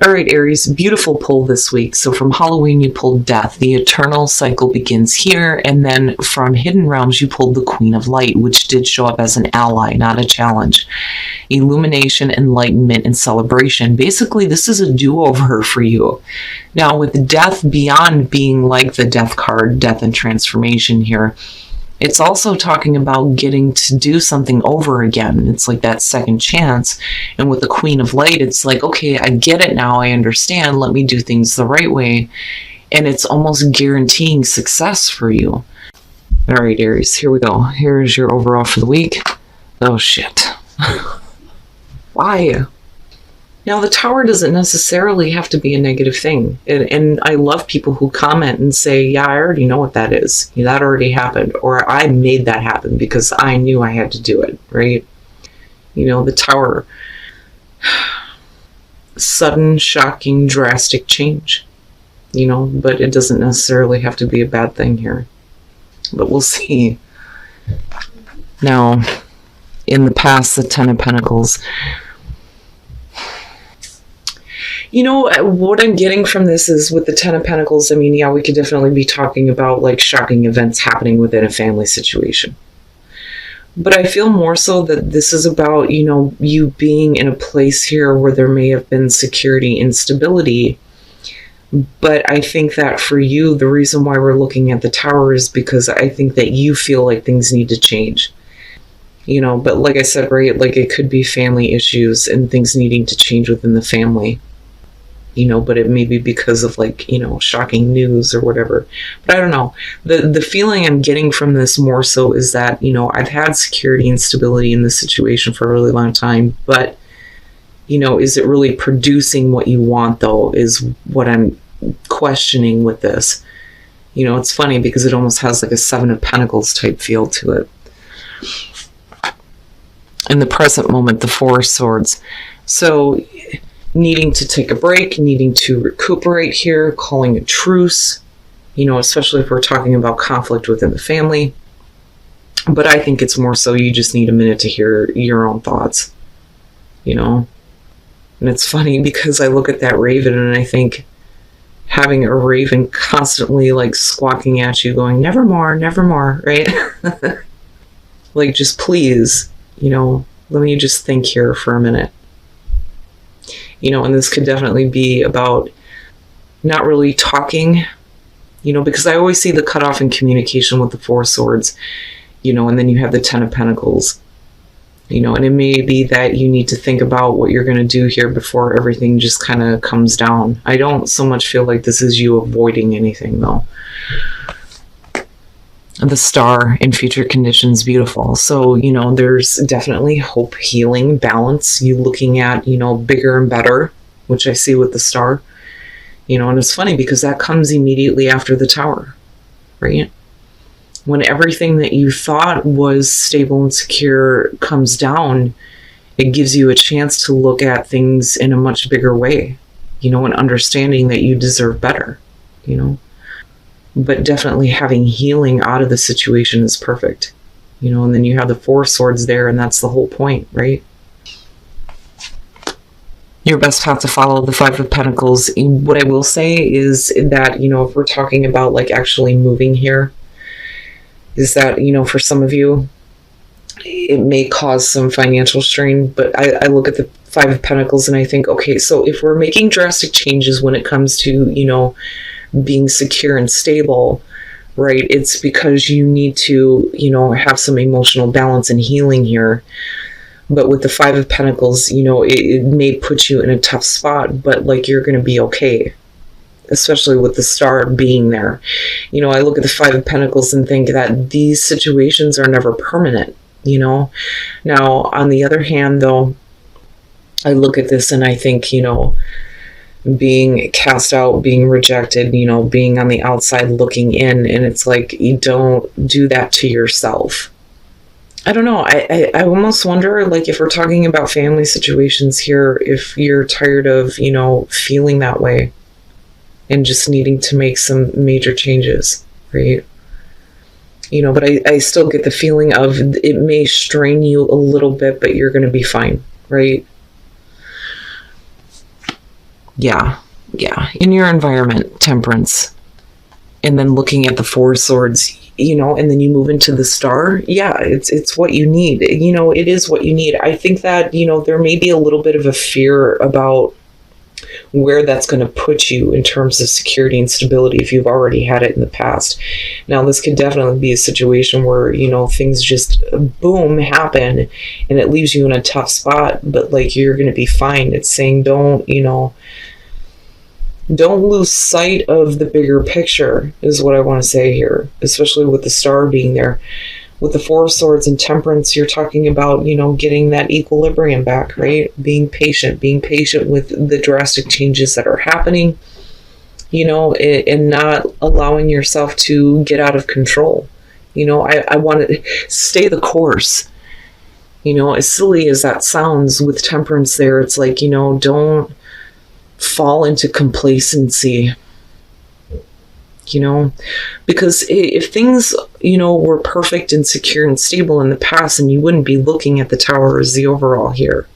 All right, Aries, beautiful pull this week. So from Halloween, you pulled Death. The eternal cycle begins here. And then from Hidden Realms, you pulled the Queen of Light, which did show up as an ally, not a challenge. Illumination, enlightenment, and celebration. Basically, this is a do-over for you. Now, with Death, beyond being like the Death card, Death and Transformation here, it's also talking about getting to do something over again. It's like that second chance. And with the Queen of Light, it's like, okay, I get it now. I understand. Let me do things the right way. And it's almost guaranteeing success for you. All right, Aries, here we go. Here's your overall for the week. Oh, shit. Why? Now, the Tower doesn't necessarily have to be a negative thing. And I love people who comment and say, yeah, I already know what that is. That already happened. Or I made that happen because I knew I had to do it, right? The Tower. Sudden, shocking, drastic change. But it doesn't necessarily have to be a bad thing here. But we'll see. Now, in the past, the Ten of Pentacles. What I'm getting from this is with the Ten of Pentacles, I mean, yeah, we could definitely be talking about like shocking events happening within a family situation. But I feel more so that this is about, you being in a place here where there may have been security instability. But I think that for you, the reason why we're looking at the Tower is because I think that you feel like things need to change. But like I said, right, like it could be family issues and things needing to change within the family. But it may be because of shocking news or whatever. But I don't know. The feeling I'm getting from this more so is that, I've had security and stability in this situation for a really long time. But, is it really producing what you want, though, is what I'm questioning with this. It's funny because it almost has like a Seven of Pentacles type feel to it. In the present moment, the Four of Swords. So needing to take a break, needing to recuperate here, calling a truce, especially if we're talking about conflict within the family. But I think it's more so you just need a minute to hear your own thoughts, And it's funny because I look at that raven and I think having a raven constantly like squawking at you going, nevermore, right? Like, just please, let me just think here for a minute. And this could definitely be about not really talking, because I always see the cutoff in communication with the Four of Swords, and then you have the Ten of Pentacles, and it may be that you need to think about what you're going to do here before everything just kind of comes down. I don't so much feel like this is you avoiding anything, though. The Star in future conditions, beautiful. So, there's definitely hope, healing, balance, you looking at, bigger and better, which I see with the Star. And it's funny because that comes immediately after the Tower, right? When everything that you thought was stable and secure comes down, it gives you a chance to look at things in a much bigger way, and understanding that you deserve better, But definitely having healing out of the situation is perfect, and then you have the Four of Swords there, and that's the whole point, right? Your best path to follow, the Five of Pentacles. What I will say is that, if we're talking about like actually moving here, is that, for some of you, it may cause some financial strain, but I look at the Five of Pentacles and I think, okay, so if we're making drastic changes when it comes to, being secure and stable, right? It's because you need to, have some emotional balance and healing here. But with the Five of Pentacles, it may put you in a tough spot, but like you're going to be okay, especially with the Star being there. I look at the Five of Pentacles and think that these situations are never permanent, Now, on the other hand, though, I look at this and I think, being cast out, being rejected, being on the outside looking in, and it's like, you don't do that to yourself. I don't know. I almost wonder, like, if we're talking about family situations here, if you're tired of, feeling that way and just needing to make some major changes, right? But I still get the feeling of it may strain you a little bit, but you're going to be fine, right? Yeah. Yeah. In your environment, Temperance. And then looking at the Four of Swords, you know, and then you move into the Star. Yeah, it's what you need. You know, it is what you need. I think that, you know, there may be a little bit of a fear about where that's going to put you in terms of security and stability if you've already had it in the past. Now, this could definitely be a situation where, you know, things just boom happen and it leaves you in a tough spot, but like you're going to be fine. It's saying don't, you know, don't lose sight of the bigger picture is what I want to say here, especially with the Star being there. With the Four of Swords and Temperance, you're talking about, you know, getting that equilibrium back, right? Being patient with the drastic changes that are happening, you know, and not allowing yourself to get out of control. You know, I want to stay the course. You know, as silly as that sounds with Temperance there, it's like, you know, don't fall into complacency, you know, because if things, you know, were perfect and secure and stable in the past, and you wouldn't be looking at the Tower as the overall here,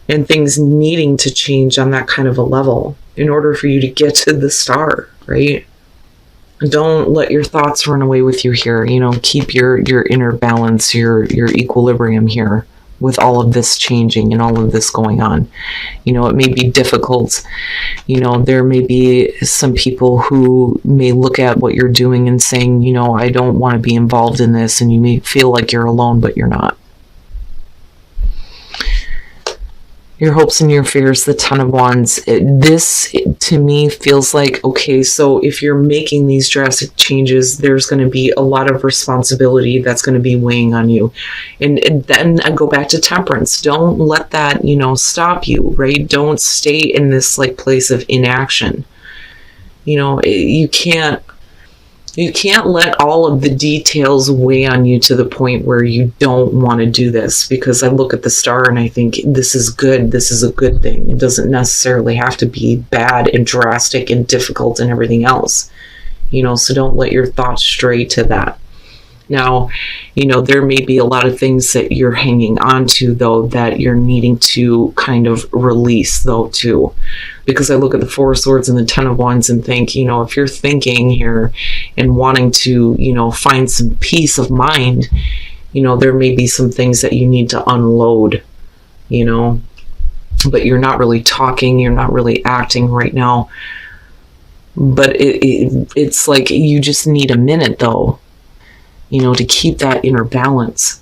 and things needing to change on that kind of a level in order for you to get to the Star, right? Don't let your thoughts run away with you here. You know, keep your inner balance, your equilibrium here with all of this changing and all of this going on. You know, it may be difficult. You know, there may be some people who may look at what you're doing and saying, you know, I don't want to be involved in this, and you may feel like you're alone, but you're not. Your hopes and your fears, the Ten of Wands. This, to me, feels like, okay, so if you're making these drastic changes, there's going to be a lot of responsibility that's going to be weighing on you. And then I go back to Temperance. Don't let that, you know, stop you, right? Don't stay in this, like, place of inaction. You know, you can't let all of the details weigh on you to the point where you don't want to do this, because I look at the Star and I think this is good. This is a good thing. It doesn't necessarily have to be bad and drastic and difficult and everything else, you know, so don't let your thoughts stray to that. Now, you know, there may be a lot of things that you're hanging on to, though, that you're needing to kind of release, though, too. Because I look at the Four of Swords and the Ten of Wands and think, you know, if you're thinking here and wanting to, you know, find some peace of mind, you know, there may be some things that you need to unload, you know, but you're not really talking, you're not really acting right now. But it's like you just need a minute, though, you know, to keep that inner balance.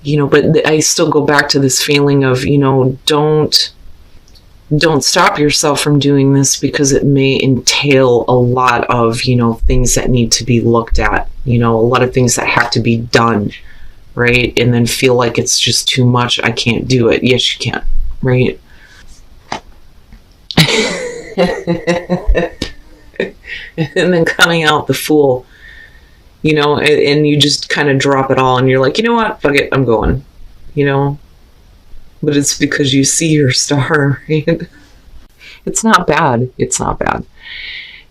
You know, but I still go back to this feeling of, you know, don't stop yourself from doing this, because it may entail a lot of, you know, things that need to be looked at, you know, a lot of things that have to be done, right? And then feel like it's just too much. I can't do it. Yes, you can, right? And then coming out the Fool, you know, and you just kind of drop it all and you're like, you know what, fuck it, I'm going, you know. But it's because you see your Star, right? It's not bad. It's not bad.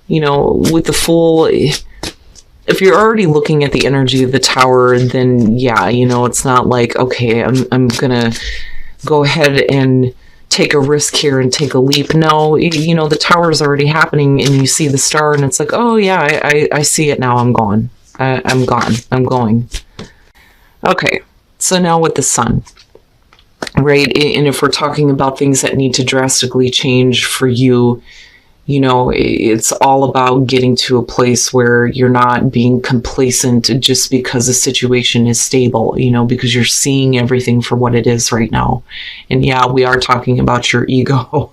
You know, with the Fool, if you're already looking at the energy of the Tower, then yeah, you know, it's not like, okay, I'm gonna go ahead and take a risk here and take a leap. No, you know, the Tower is already happening and you see the Star and it's like, oh yeah, I see it now. I'm gone. I'm gone. I'm going. Okay, so now with the Sun. Right, and if we're talking about things that need to drastically change for you, you know, it's all about getting to a place where you're not being complacent just because the situation is stable, you know, because you're seeing everything for what it is right now. And yeah, we are talking about your ego,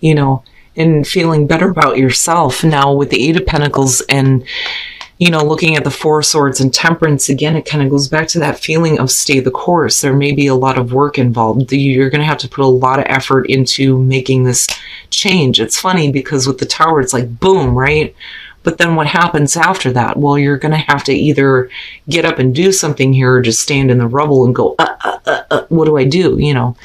you know, and feeling better about yourself. Now with the Eight of Pentacles and, you know, looking at the Four of Swords and Temperance, again, it kind of goes back to that feeling of stay the course. There may be a lot of work involved. You're going to have to put a lot of effort into making this change. It's funny because with the Tower, it's like, boom, right? But then what happens after that? Well, you're going to have to either get up and do something here or just stand in the rubble and go, what do I do? You know?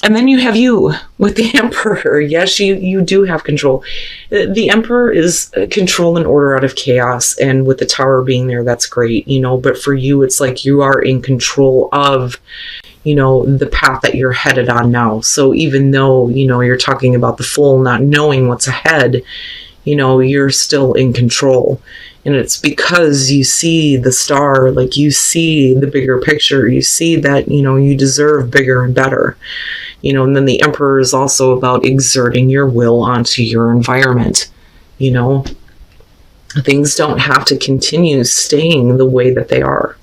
And then you have you with the Emperor. Yes, you do have control. The Emperor is control and order out of chaos. And with the Tower being there, that's great, you know. But for you, it's like you are in control of the path that you're headed on now. So even though, you're talking about the Fool not knowing what's ahead, you're still in control. And it's because you see the star, like you see the bigger picture. You see that, you deserve bigger and better. And then the Emperor is also about exerting your will onto your environment. Things don't have to continue staying the way that they are.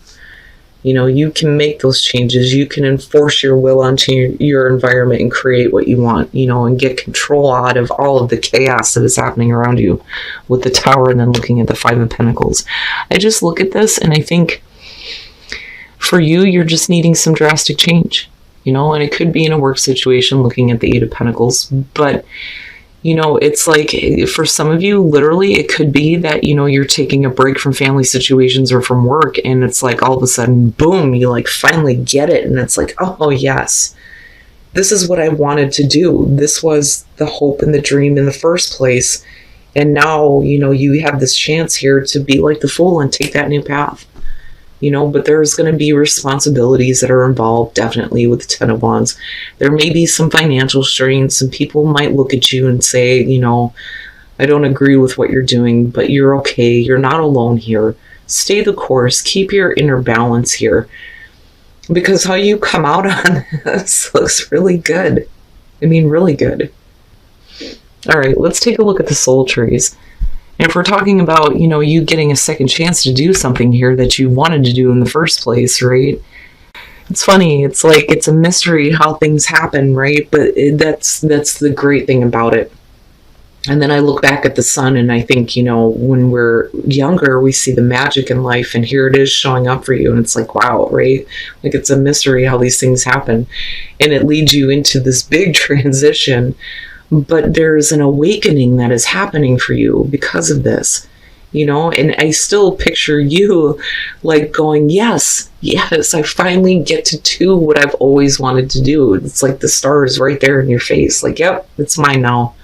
You can make those changes. You can enforce your will onto your environment and create what you want, and get control out of all of the chaos that is happening around you with the Tower and then looking at the Five of Pentacles. I just look at this and I think for you, you're just needing some drastic change, and it could be in a work situation looking at the Eight of Pentacles, but it's like for some of you, literally, it could be that, you're taking a break from family situations or from work. And it's like all of a sudden, boom, you like finally get it. And it's like, oh, yes, this is what I wanted to do. This was the hope and the dream in the first place. And now, you have this chance here to be like the Fool and take that new path. But there's going to be responsibilities that are involved, definitely, with the Ten of Wands. There may be some financial strains. Some people might look at you and say, I don't agree with what you're doing, but you're okay. You're not alone here. Stay the course. Keep your inner balance here. Because how you come out on this looks really good. I mean, really good. All right, let's take a look at the soul trees. And if we're talking about, you getting a second chance to do something here that you wanted to do in the first place, right? It's funny. It's like, it's a mystery how things happen, right? But that's the great thing about it. And then I look back at the sun and I think, when we're younger, we see the magic in life and here it is showing up for you. And it's like, wow, right? Like it's a mystery how these things happen. And it leads you into this big transition. But there's an awakening that is happening for you because of this, and I still picture you like going, yes, I finally get to do what I've always wanted to do. It's like the stars right there in your face. Like, yep, it's mine now.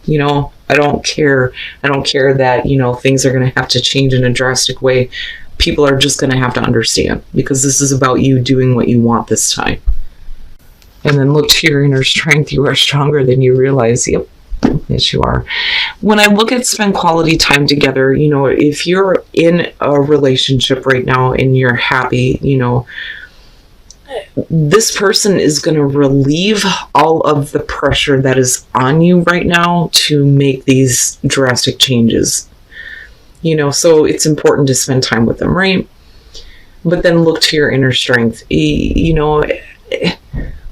I don't care. I don't care that, things are going to have to change in a drastic way. People are just going to have to understand because this is about you doing what you want this time. And then look to your inner strength. You are stronger than you realize. Yep. Yes, you are. When I look at spend quality time together, if you're in a relationship right now and you're happy, this person is going to relieve all of the pressure that is on you right now to make these drastic changes. So it's important to spend time with them, right? But then look to your inner strength.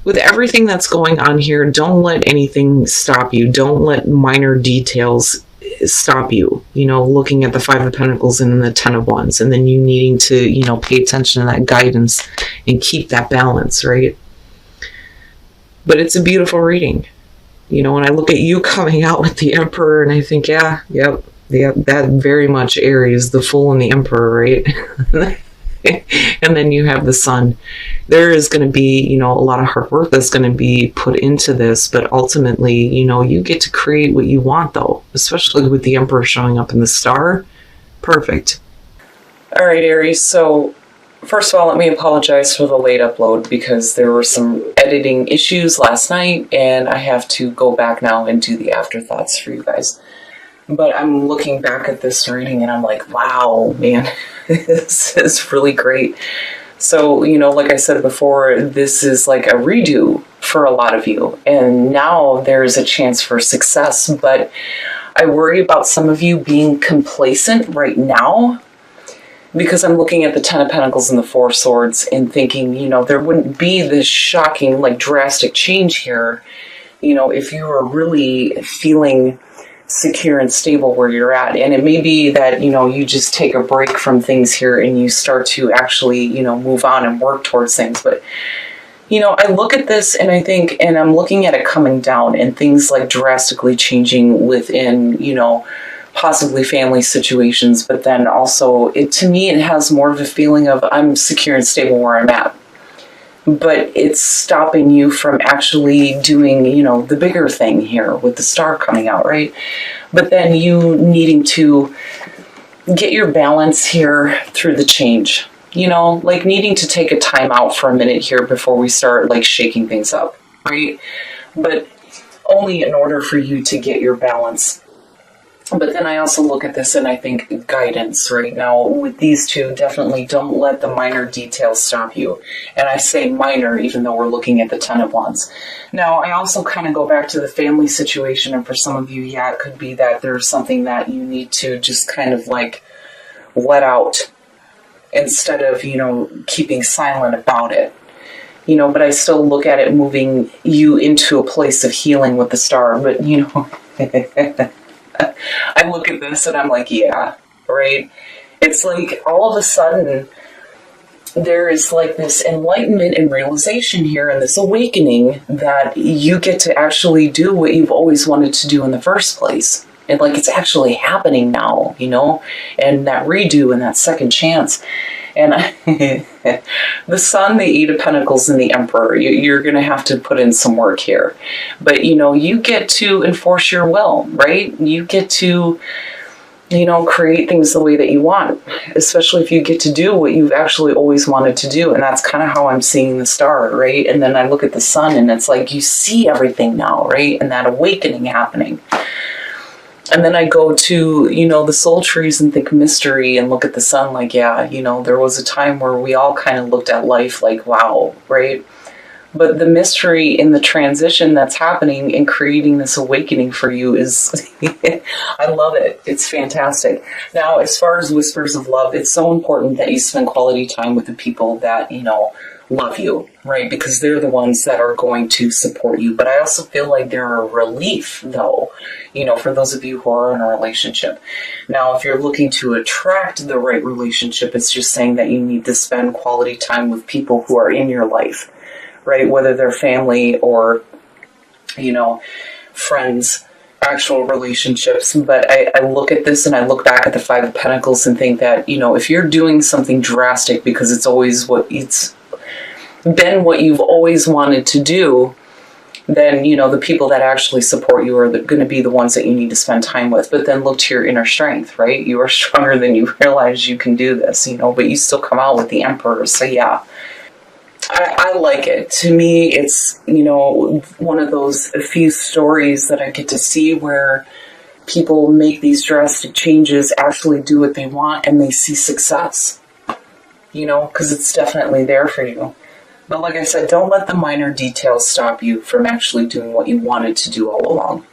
With everything that's going on here, don't let anything stop you. Don't let minor details stop you. Looking at the Five of Pentacles and the Ten of Wands, and then you needing to, pay attention to that guidance and keep that balance, right? But it's a beautiful reading. When I look at you coming out with the Emperor, and I think, yep, that very much Aries, the Fool and the Emperor, right? And then you have the Sun. There is going to be, a lot of hard work that's going to be put into this, but ultimately, you get to create what you want, though, especially with the Emperor showing up in the star. Perfect. All right, Aries. So first of all, let me apologize for the late upload because there were some editing issues last night, and I have to go back now and do the afterthoughts for you guys. But I'm looking back at this reading and I'm like, wow, man, this is really great. So, like I said before, this is like a redo for a lot of you. And now there's a chance for success. But I worry about some of you being complacent right now because I'm looking at the Ten of Pentacles and the Four of Swords and thinking, there wouldn't be this shocking, like drastic change here, if you were really feeling secure and stable where you're at. And it may be that, you just take a break from things here and you start to actually, move on and work towards things. But, I look at this and I think, and I'm looking at it coming down and things like drastically changing within, possibly family situations. But then also, to me, it has more of a feeling of I'm secure and stable where I'm at. But it's stopping you from actually doing, the bigger thing here with the star coming out, right? But then you needing to get your balance here through the change. you know, like needing to take a time out for a minute here before we start like shaking things up, right? But only in order for you to get your balance. But then I also look at this and I think guidance right now with these two, definitely don't let the minor details stop you. And I say minor, even though we're looking at the 10 of Wands. Now, I also kind of go back to the family situation. And for some of you, yeah, it could be that there's something that you need to just kind of like let out instead of, you know, keeping silent about it. You know, but I still look at it moving you into a place of healing with the star. But, you know, I look at this and I'm like, yeah, right? It's like all of a sudden there is like this enlightenment and realization here and this awakening that you get to actually do what you've always wanted to do in the first place. And like it's actually happening now, you know, and that redo and that second chance. And the Sun, the Eight of Pentacles, and the Emperor, you're going to have to put in some work here. But, you know, you get to enforce your will, right? You get to, you know, create things the way that you want, especially if you get to do what you've actually always wanted to do. And that's kind of how I'm seeing the star, right? And then I look at the Sun and it's like you see everything now, right? And that awakening happening. And then I go to, you know, the soul trees and think mystery and look at the Sun like, yeah, you know, there was a time where we all kind of looked at life like, wow, right? But the mystery in the transition that's happening and creating this awakening for you is, I love it. It's fantastic. Now, as far as whispers of love, it's so important that you spend quality time with the people that, you know, love you, right? Because they're the ones that are going to support you. But I also feel like they're a relief, though, you know, for those of you who are in a relationship. Now, if you're looking to attract the right relationship, it's just saying that you need to spend quality time with people who are in your life, right? Whether they're family or, you know, friends, actual relationships. But I look at this and I look back at the Five of Pentacles and think that, you know, if you're doing something drastic because it's always what it's been what you've always wanted to do, then, you know, the people that actually support you are going to be the ones that you need to spend time with. But then look to your inner strength, right? You are stronger than you realize you can do this, you know, but you still come out with the Emperor. So yeah, I like it. To me, it's, you know, one of those few stories that I get to see where people make these drastic changes, actually do what they want, and they see success, you know, because it's definitely there for you. But like I said, don't let the minor details stop you from actually doing what you wanted to do all along.